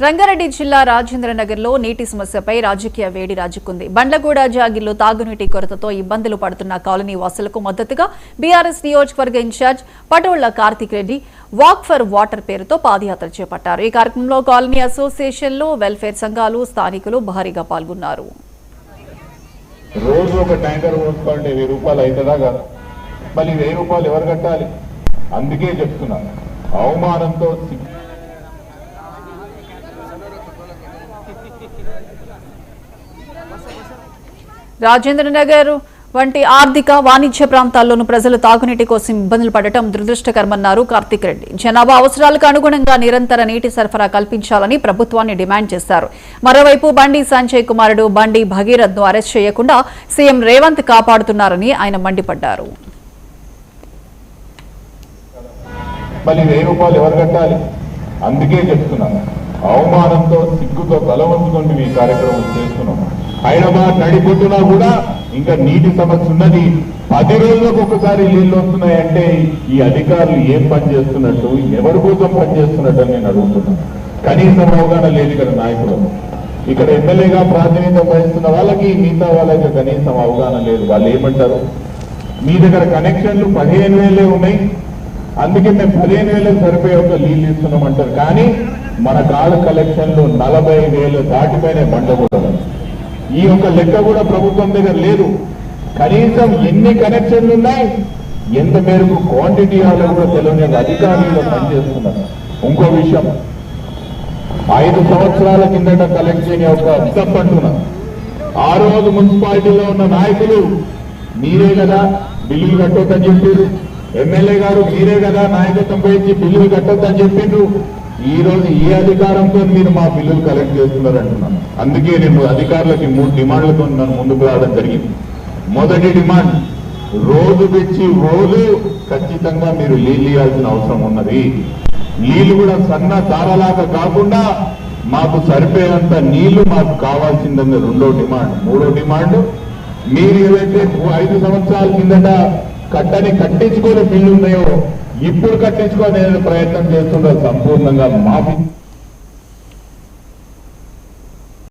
రంగారెడ్డి జిల్లా రాజేంద్రనగర్లో నీటి సమస్యపై రాజకీయ వేడి రాజుకుంది. బండ్లగూడ జాగిర్లో తాగునీటి కొరతతో ఇబ్బందులు పడుతున్న కాలనీ వాసులకు మద్దతుగా బీఆర్ఎస్ నియోజకవర్గ incharge Patolla Karthik Reddy walk for water పేరుతో పాదయాత్ర చేపట్టారు. ఈ కార్యక్రమంలో కాలనీ అసోసియేషన్లు, వెల్ఫేర్ సంఘాలు, స్థానికులు భారీగా పాల్గొన్నారు. రోజు ఒక ట్యాంకర్ పోసుకోవాలంటే 1000 రూపాయలు అవుతుందా కదా? మళ్ళీ 1000 రూపాయలు ఎవరు కట్టాలి? అందుకే చెప్తున్నాను, అవమానంతో రాజేంద్రనగర్ వంటి ఆర్థిక వాణిజ్య ప్రాంతాల్లోనూ ప్రజలు తాగునీటి కోసం ఇబ్బందులు పడటం దురదృష్టకరమన్నారు కార్తిక్ రెడ్డి. జనాభా అవసరాలకు అనుగుణంగా నిరంతర నీటి సరఫరా కల్పించాలని ప్రభుత్వాన్ని డిమాండ్ చేశారు. మరోవైపు బండి సంజయ్ కుమారుడు బండి భగీరథ్ను అరెస్ట్ చేయకుండా సీఎం రేవంత్ కాపాడుతున్నారని ఆయన మండిపడ్డారు. మళ్ళీ 1000 రూపాయలు ఎవరు కట్టాలి? అందుకే చెప్తున్నాను, అవమానంతో సిగ్గుతో బలవంతుకుంటూ ఈ కార్యక్రమం చేస్తున్నాం. హైదరాబాద్ నడిపోతున్నా కూడా ఇంకా నీటి సమస్య ఉన్నది. 10 రోజులకు ఒకసారి నీళ్లు వస్తున్నాయంటే ఈ అధికారులు ఏం పని చేస్తున్నట్టు, ఎవరి కోసం పనిచేస్తున్నట్టు అని నేను అడుగుతున్నాను. కనీసం అవగాహన లేదు ఇక్కడ నాయకులు. ఇక్కడ ఎమ్మెల్యేగా ప్రాతినిధ్యం వహిస్తున్న వాళ్ళకి, మిగతా వాళ్ళకి కనీసం అవగాహన లేదు. వాళ్ళు ఏమంటారు, మీ దగ్గర కనెక్షన్లు 15,000 ఉన్నాయి, అందుకే మేము 15,000 సరిపోయే ఒక నీళ్ళు ఇస్తున్నామంటారు. కానీ మన కాళ్ళ కలెక్షన్లు 40,000 దాటిపోయిన బండ్లగూడ. ఈ యొక్క లెక్క కూడా ప్రభుత్వం దగ్గర లేదు. కనీసం ఎన్ని కనెక్షన్లు ఉన్నాయి, ఎంత మేరకు క్వాంటిటీ ఆలో కూడా తెలియని అధికారులు పనిచేస్తున్నారు. ఇంకో విషయం, 5 సంవత్సరాల కిందట కలెక్ట్ చేయని ఒక తప్పంటున్నా. ఆ రోజు మున్సిపాలిటీలో ఉన్న నాయకులు మీరే కదా బిల్లులు కట్టొద్దని చెప్పారు, ఎమ్మెల్యే గారు మీరే కదా నాయకత్వం వహించి బిల్లులు కట్టొద్దని చెప్పిండ్రు. ఈ రోజు ఏ అధికారంతో మీరు మా బిల్లులు కలెక్ట్ చేస్తున్నారు అంటున్నాను. అందుకే నేను అధికారులకి 3 డిమాండ్లతో నన్ను ముందుకు రావడం జరిగింది. మొదటి డిమాండ్, రోజు పెంచి రోజు ఖచ్చితంగా మీరు నీళ్ళు ఇవ్వాల్సిన అవసరం ఉన్నది. నీళ్లు కూడా సన్న దారలాగా కాకుండా మాకు సరిపోయేంత నీళ్లు మాకు కావాల్సిందని రెండో డిమాండ్. మూడో డిమాండ్, మీరు ఏదైతే 5 సంవత్సరాల కిందట కట్టించుకునే బిల్లు ఉన్నాయో ఇప్పుడు కట్టించుకునే ప్రయత్నం చేస్తుండో సంపూర్ణంగా మాఫీ